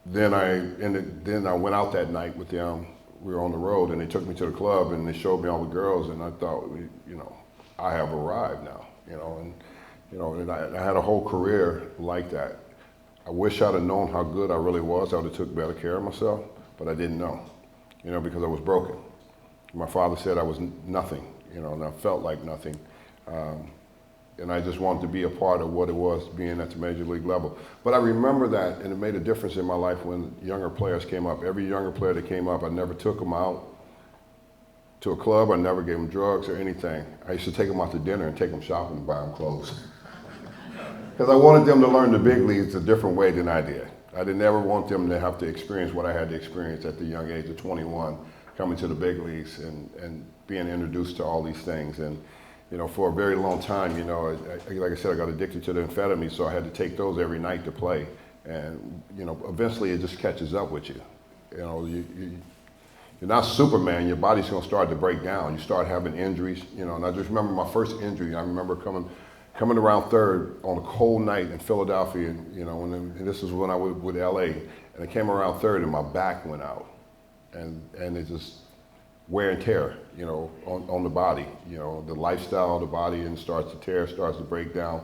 Speaker 2: then I went out that night with them. We were on the road, and they took me to the club, and they showed me all the girls, and I thought, you know, I have arrived now, you know, and I had a whole career like that. I wish I'd have known how good I really was. I would have took better care of myself, but I didn't know, you know, because I was broken. My father said I was nothing, you know, and I felt like nothing. And I just wanted to be a part of what it was being at the major league level. But I remember that, and it made a difference in my life when younger players came up. Every younger player that came up, I never took them out to a club. I never gave them drugs or anything. I used to take them out to dinner and take them shopping and buy them clothes. Because I wanted them to learn the big leagues a different way than I did. I didn't ever want them to have to experience what I had to experience at the young age of 21, coming to the big leagues and being introduced to all these things. And you know, for a very long time, you know, like I said, I got addicted to the amphetamines, so I had to take those every night to play. And, you know, eventually it just catches up with you. You know, you're not Superman, your body's gonna start to break down. You start having injuries, you know, and I just remember my first injury. I remember coming around third on a cold night in Philadelphia, you know, and this is when I was with LA, and I came around third and my back went out. And it just, wear and tear, you know, on the body, you know, the lifestyle of the body, and starts to tear, starts to break down.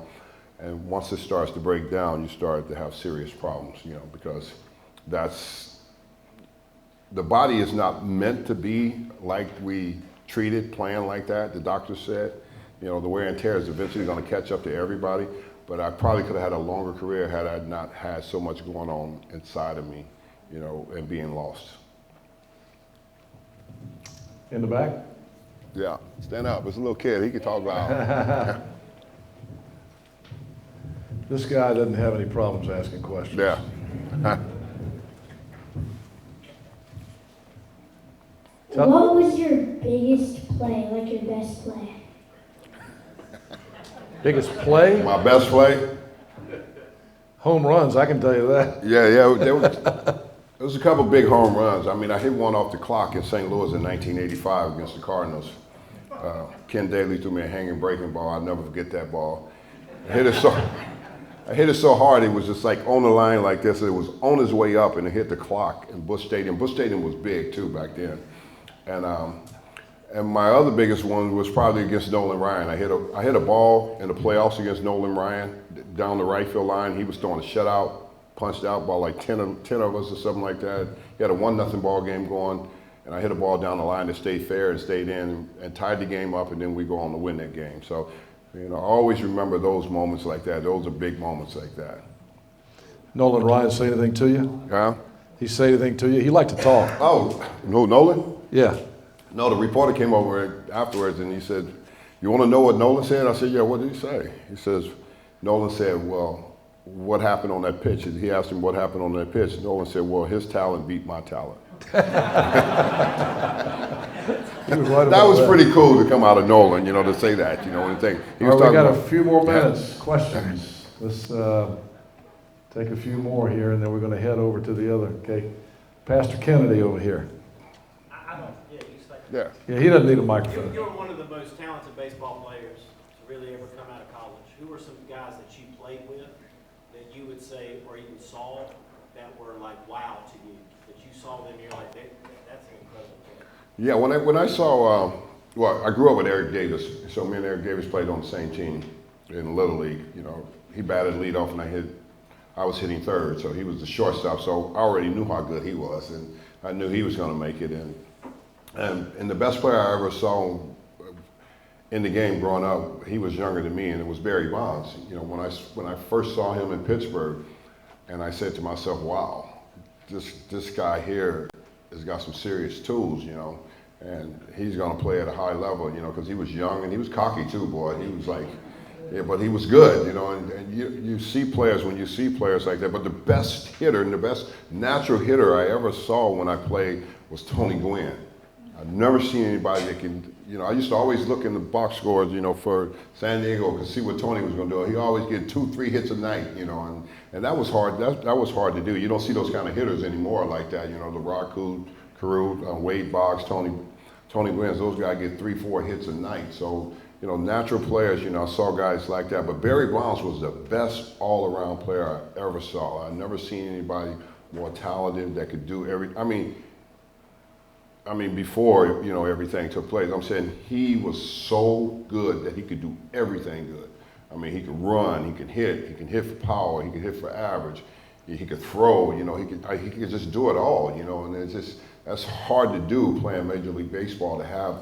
Speaker 2: And once it starts to break down, you start to have serious problems, you know, because the body is not meant to be like we treat it, playing like that. The doctor said, you know, the wear and tear is eventually going to catch up to everybody, but I probably could have had a longer career had I not had so much going on inside of me, you know, and being lost.
Speaker 1: In the back?
Speaker 2: Yeah, stand up. It's a little kid. He can talk loud.
Speaker 1: This guy doesn't have any problems asking questions.
Speaker 2: Yeah.
Speaker 9: What was your biggest play, like your best play?
Speaker 1: Biggest play?
Speaker 2: My best play?
Speaker 1: Home runs, I can tell you that.
Speaker 2: Yeah, there was a couple big home runs. I mean, I hit one off the clock in St. Louis in 1985 against the Cardinals. Ken Daly threw me a hanging breaking ball. I'll never forget that ball. I hit it so hard, it was just like on the line like this. It was on his way up, and it hit the clock in Busch Stadium. Busch Stadium was big too back then. And my other biggest one was probably against Nolan Ryan. I hit a ball in the playoffs against Nolan Ryan down the right field line. He was throwing a shutout, punched out by like 10 of us or something like that. He had a 1-0 ball game going, and I hit a ball down the line that stayed fair and stayed in and tied the game up, and then we go on to win that game. So, you know, I always remember those moments like that. Those are big moments like that.
Speaker 1: Nolan Ryan say anything to you?
Speaker 2: Huh?
Speaker 1: he say anything to you? He liked to talk.
Speaker 2: Oh, no, Nolan?
Speaker 1: Yeah.
Speaker 2: No, the reporter came over afterwards and he said, "You want to know what Nolan said?" I said, "Yeah, what did he say?" He says, Nolan said, "Well, what happened on that pitch?" He asked him what happened on that pitch. Nolan said, "Well, his talent beat my talent."
Speaker 1: He was right
Speaker 2: That
Speaker 1: about
Speaker 2: was pretty cool to come out of Nolan, you know, to say that, you know, and think. He was
Speaker 1: All right, we
Speaker 2: talking
Speaker 1: got a
Speaker 2: about,
Speaker 1: few more minutes. Questions. Let's take a few more here, and then we're going to head over to the other. Okay, Pastor Kennedy over here.
Speaker 10: I don't, yeah, you expect.
Speaker 2: yeah.
Speaker 1: Yeah, he doesn't need a microphone.
Speaker 10: You're one of the most talented baseball players to really ever come out of college. Who were some guys that you played with that you would say, or even saw, that were like wow to you? That you saw them, you're like, that's an incredible player.
Speaker 2: Yeah, when I saw, well, I grew up with Eric Davis, so me and Eric Davis played on the same team in Little League. You know, he batted leadoff and I was hitting third, so he was the shortstop, so I already knew how good he was, and I knew he was going to make it. And the best player I ever saw in the game growing up, he was younger than me, and it was Barry Bonds. You know, when I first saw him in Pittsburgh, and I said to myself, wow, this guy here has got some serious tools, you know, and he's going to play at a high level, you know, because he was young and he was cocky too, boy. He was like, yeah, but he was good, you know, and you see players when you see players like that. But the best hitter and the best natural hitter I ever saw when I played was Tony Gwynn. I've never seen anybody that can, you know, I used to always look in the box scores, you know, for San Diego to see what Tony was going to do. He always get 2-3 hits a night, you know, and that was hard. That was hard to do. You don't see those kind of hitters anymore like that, you know, LeRoy Carew, Wade Boggs, Tony Gwynn. Those guys get 3-4 hits a night. So, you know, natural players, you know, I saw guys like that. But Barry Bonds was the best all-around player I ever saw. I've never seen anybody more talented that could do I mean, before, you know, everything took place, I'm saying he was so good that he could do everything good. I mean, he could run, he can hit for power, he could hit for average, he could throw, you know, he could just do it all, you know, and that's hard to do playing Major League Baseball, to have,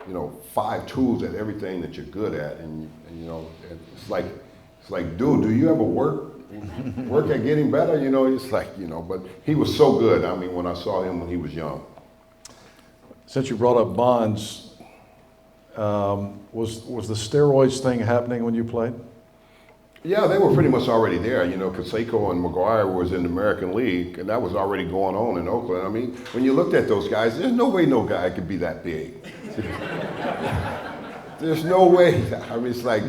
Speaker 2: you know, 5 tools at everything that you're good at, and you know, it's like, dude, do you ever work at getting better? You know, it's like, you know, but he was so good. I mean, when I saw him when he was young.
Speaker 1: Since you brought up Bonds, was the steroids thing happening when you played?
Speaker 2: Yeah, they were pretty much already there. You know, Canseco and McGuire was in the American League, and that was already going on in Oakland. I mean, when you looked at those guys, there's no way no guy could be that big. There's no way. I mean, it's like,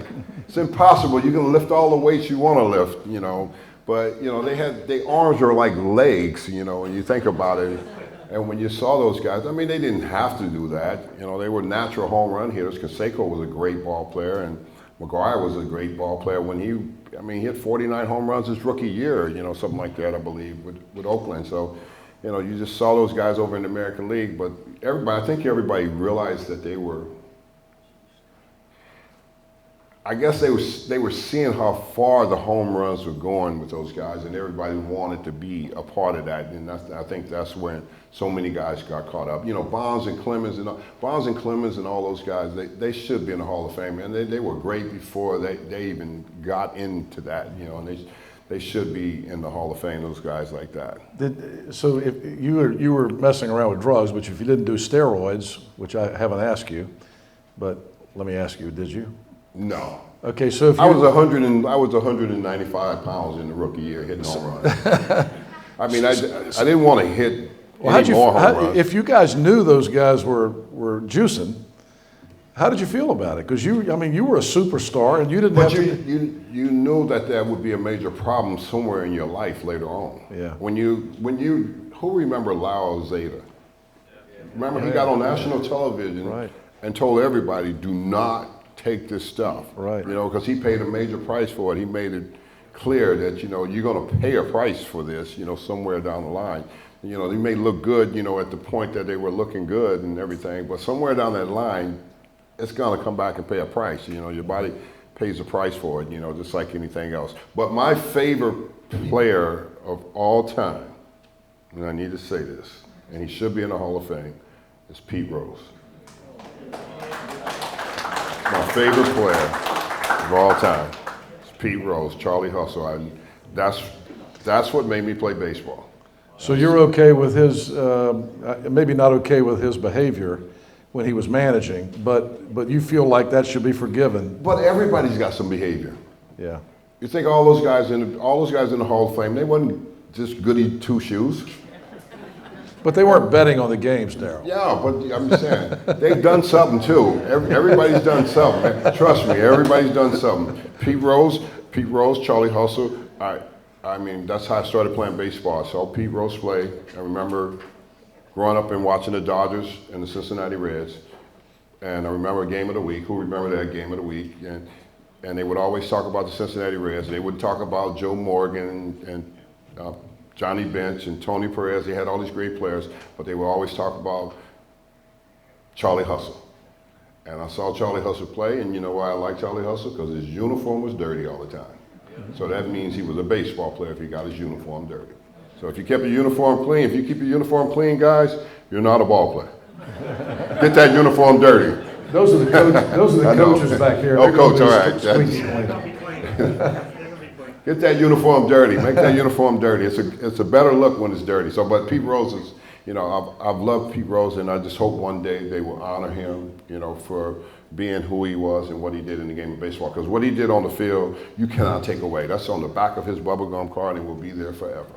Speaker 2: it's impossible. You can lift all the weights you want to lift, you know, but, you know, their arms are like legs, you know, when you think about it. And when you saw those guys, I mean, they didn't have to do that. You know, they were natural home run hitters. Canseco was a great ball player, and McGuire was a great ball player when he hit 49 home runs his rookie year, you know, something like that, I believe, with Oakland. So, you know, you just saw those guys over in the American League, but I think everybody realized that they were, I guess they were seeing how far the home runs were going with those guys, and everybody wanted to be a part of that. And I think that's when so many guys got caught up. You know, Bonds and Clemens and all those guys, they should be in the Hall of Fame, and they were great before they even got into that. You know, and they should be in the Hall of Fame. Those guys like that.
Speaker 1: So if you were messing around with drugs, which if you didn't do steroids, which I haven't asked you, but let me ask you, did you?
Speaker 2: No.
Speaker 1: Okay, so if
Speaker 2: I was 195 pounds in the rookie year hitting home runs. I mean, I didn't want to hit any more home runs.
Speaker 1: If you guys knew those guys were juicing, how did you feel about it? Because you were a superstar, and you didn't have to.
Speaker 2: You knew that would be a major problem somewhere in your life later on.
Speaker 1: Yeah.
Speaker 2: Who remember Lyle Zeta? Remember, he got on national television and told everybody, do not take this stuff,
Speaker 1: right?
Speaker 2: You know, because he paid a major price for it. He made it clear that, you know, you're going to pay a price for this, you know, somewhere down the line. You know, they may look good, you know, at the point that they were looking good and everything, but somewhere down that line, it's going to come back and pay a price. You know, your body pays a price for it, you know, just like anything else. But my favorite player of all time, and I need to say this, and he should be in the Hall of Fame, is Pete Rose. My favorite player of all time is Pete Rose, Charlie Hustle. That's what made me play baseball.
Speaker 1: So you're okay with his, maybe not okay with his behavior when he was managing, but you feel like that should be forgiven?
Speaker 2: But everybody's got some behavior.
Speaker 1: Yeah.
Speaker 2: You think all those guys in the Hall of Fame, they wasn't just goody two shoes.
Speaker 1: But they weren't betting on the games, Darryl.
Speaker 2: Yeah, but I'm just saying, they've done something too. Everybody's done something, man. Trust me, everybody's done something. Pete Rose, Charlie Hustle. I mean, that's how I started playing baseball. I saw Pete Rose play. I remember growing up and watching the Dodgers and the Cincinnati Reds. And I remember a game of the week. Who remember that game of the week? And they would always talk about the Cincinnati Reds. They would talk about Joe Morgan and Johnny Bench and Tony Perez. They had all these great players, but they would always talk about Charlie Hustle. And I saw Charlie Hustle play, and you know why I like Charlie Hustle? Because his uniform was dirty all the time. So that means he was a baseball player if he got his uniform dirty. So if you kept your uniform clean, if you keep your uniform clean, guys, you're not a ball player. Get that uniform dirty.
Speaker 1: Those are the coaches back here.
Speaker 2: Oh, coach, all right.
Speaker 1: Squeaky clean.
Speaker 2: Get that uniform dirty. Make that uniform dirty. It's a better look when it's dirty. So, but Pete Rose is, you know, I've loved Pete Rose, and I just hope one day they will honor him, you know, for being who he was and what he did in the game of baseball. Because what he did on the field, you cannot take away. That's on the back of his bubblegum card and will be there forever.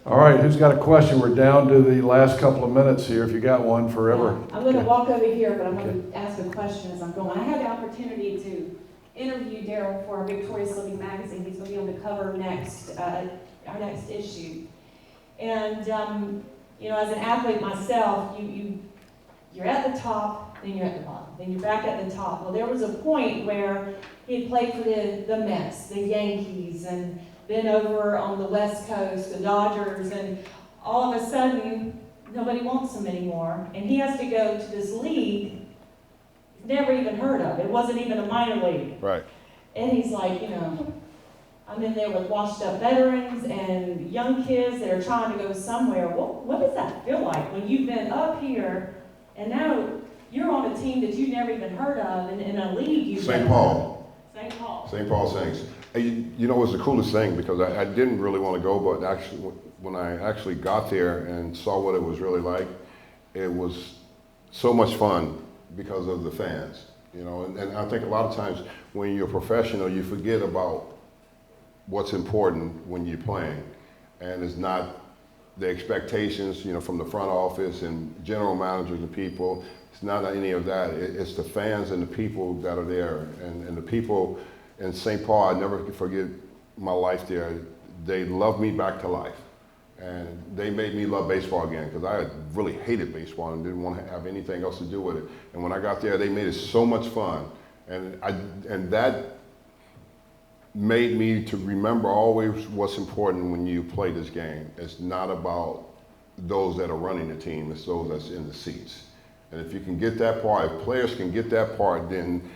Speaker 1: All right, who's got a question? We're down to the last couple of minutes here. If you got one, forever.
Speaker 4: I'm going to walk over here, but I'm going to ask a question as I'm going. I had the opportunity to interview Darryl for our Victorious Living magazine. He's going to be on the cover next, our next issue. And you know, as an athlete myself, you're at the top, then you're at the bottom, then you're back at the top. Well, there was a point where he had played for the Mets, the Yankees, and then over on the West Coast, the Dodgers, and all of a sudden, nobody wants him anymore. And he has to go to this league he's never even heard of. It wasn't even a minor league.
Speaker 2: Right.
Speaker 4: And he's like, you know, I'm in there with washed up veterans and young kids that are trying to go somewhere. What does that feel like when you've been up here and now you're on a team that you've never even heard of and in a league you've
Speaker 2: St.
Speaker 4: never
Speaker 2: Paul.
Speaker 4: heard of? St. Paul.
Speaker 2: St. Paul Saints. You know, it was the coolest thing because I didn't really want to go, but actually, when I actually got there and saw what it was really like, it was so much fun because of the fans. You know, and I think a lot of times when you're a professional, you forget about what's important when you're playing, and it's not the expectations, you know, from the front office and general managers and people. It's not any of that. It's the fans and the people that are there, and the people in St. Paul. I never forget my life there. They loved me back to life, and they made me love baseball again because I really hated baseball and didn't want to have anything else to do with it. And when I got there, they made it so much fun, and that made me to remember always what's important when you play this game. It's not about those that are running the team, it's those that's in the seats. And if you can get that part, if players can get that part, then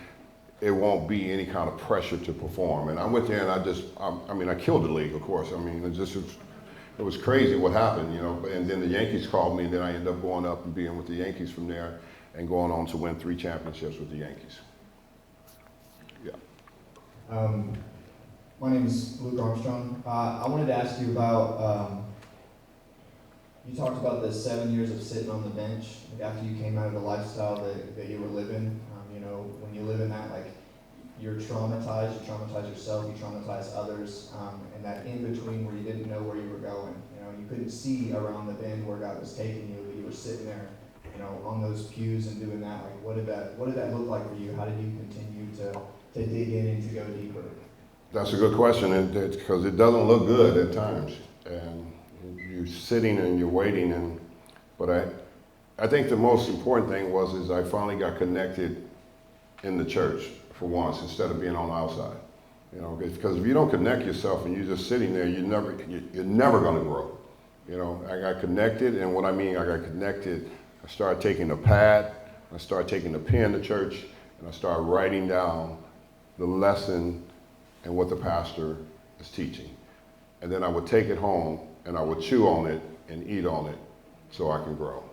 Speaker 2: it won't be any kind of pressure to perform. And I went there and I killed the league, of course. I mean, it was crazy what happened, you know. And then the Yankees called me, and then I ended up going up and being with the Yankees from there and going on to win 3 championships with the Yankees. Yeah.
Speaker 11: My name is Luke Armstrong. I wanted to ask you about, you talked about the 7 years of sitting on the bench after you came out of the lifestyle that you were living. You know, when you live in that, like, you're traumatized, you traumatize yourself, you traumatize others, and that in-between where you didn't know where you were going. You know, you couldn't see around the bend where God was taking you, but you were sitting there, you know, on those pews and doing that. Like, what did that look like for you? How did you continue to dig in and to go deeper?
Speaker 2: That's a good question, because it doesn't look good at times. And you're sitting and you're waiting, but I think the most important thing is I finally got connected in the church for once, instead of being on the outside. You know, because if you don't connect yourself and you're just sitting there, you're never going to grow. You know, I got connected, and what I mean, I got connected, I started taking a pad, I started taking a pen to church, and I started writing down the lesson and what the pastor is teaching. And then I would take it home and I would chew on it and eat on it so I can grow.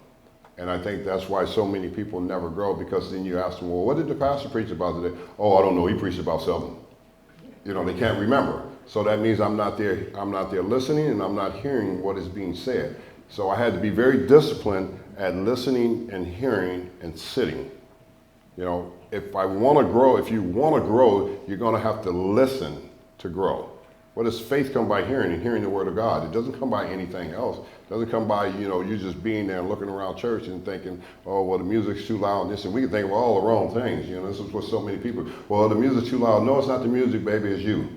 Speaker 2: And I think that's why so many people never grow, because then you ask them, well, what did the pastor preach about today? Oh, I don't know, he preached about something. You know, they can't remember. So that means I'm not there listening, and I'm not hearing what is being said. So I had to be very disciplined at listening and hearing and sitting. You know, if you want to grow, you're going to have to listen to grow. What does faith come by hearing, and hearing the word of God? It doesn't come by anything else. It doesn't come by, you just being there and looking around church and thinking, oh, well, the music's too loud and this, and we can think of all the wrong things. This is what so many people, well, the music's too loud. No, it's not the music, baby, it's you.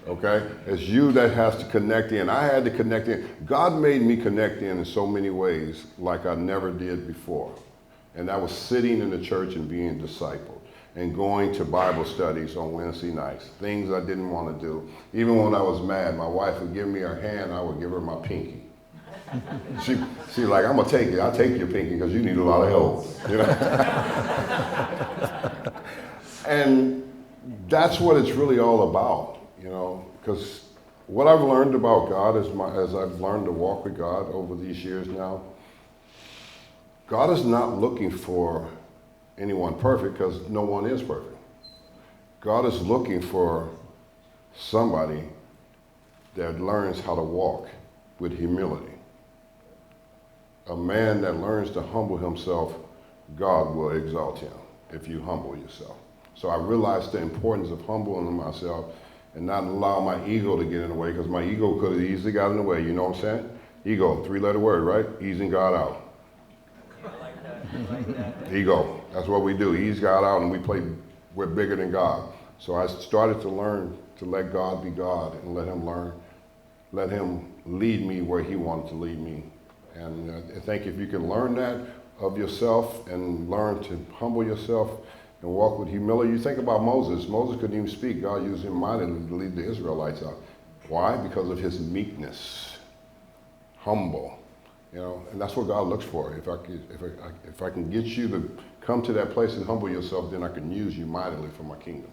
Speaker 2: Okay? It's you that has to connect in. I had to connect in. God made me connect in so many ways like I never did before. And that was sitting in the church and being discipled and going to Bible studies on Wednesday nights, things I didn't want to do. Even when I was mad, my wife would give me her hand, I would give her my pinky. She's like, I'm gonna take it. I'll take your pinky because you need a lot of help. And that's what it's really all about, because what I've learned about God as I've learned to walk with God over these years now, God is not looking for anyone perfect, because no one is perfect. God is looking for somebody that learns how to walk with humility. A man that learns to humble himself, God will exalt him if you humble yourself. So I realized the importance of humbling myself and not allow my ego to get in the way, because my ego could have easily got in the way. You know what I'm saying? Ego, 3-letter word, right? Easing God out. Ego. That's what we do. Ease God out, and we're bigger than God. So I started to learn to let God be God and let him lead me where he wanted to lead me. And I think if you can learn that of yourself and learn to humble yourself and walk with humility. You think about Moses. Moses couldn't even speak. God used him mightily to lead the Israelites out. Why? Because of his meekness. Humble. And that's what God looks for. If I can get you to come to that place and humble yourself, then I can use you mightily for my kingdom.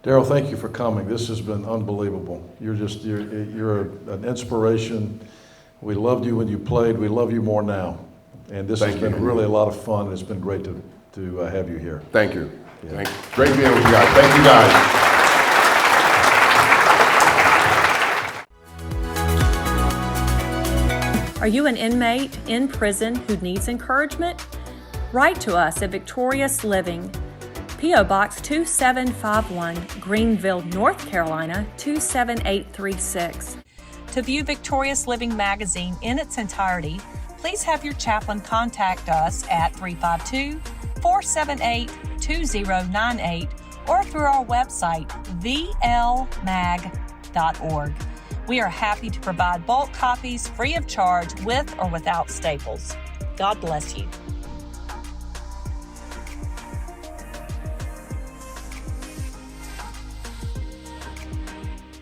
Speaker 1: Darryl, thank you for coming. This has been unbelievable. You're an inspiration. We loved you when you played. We love you more now. And this has been really a lot of fun. It's been great to have you here.
Speaker 2: Thank you.
Speaker 1: Yeah.
Speaker 2: Thank you. Great being with you guys. Thank you guys.
Speaker 12: Are you an inmate in prison who needs encouragement? Write to us at Victorious Living, P.O. Box 2751, Greenville, North Carolina 27836. To view Victorious Living magazine in its entirety, please have your chaplain contact us at 352-478-2098 or through our website, vlmag.org. We are happy to provide bulk copies free of charge with or without staples. God bless you.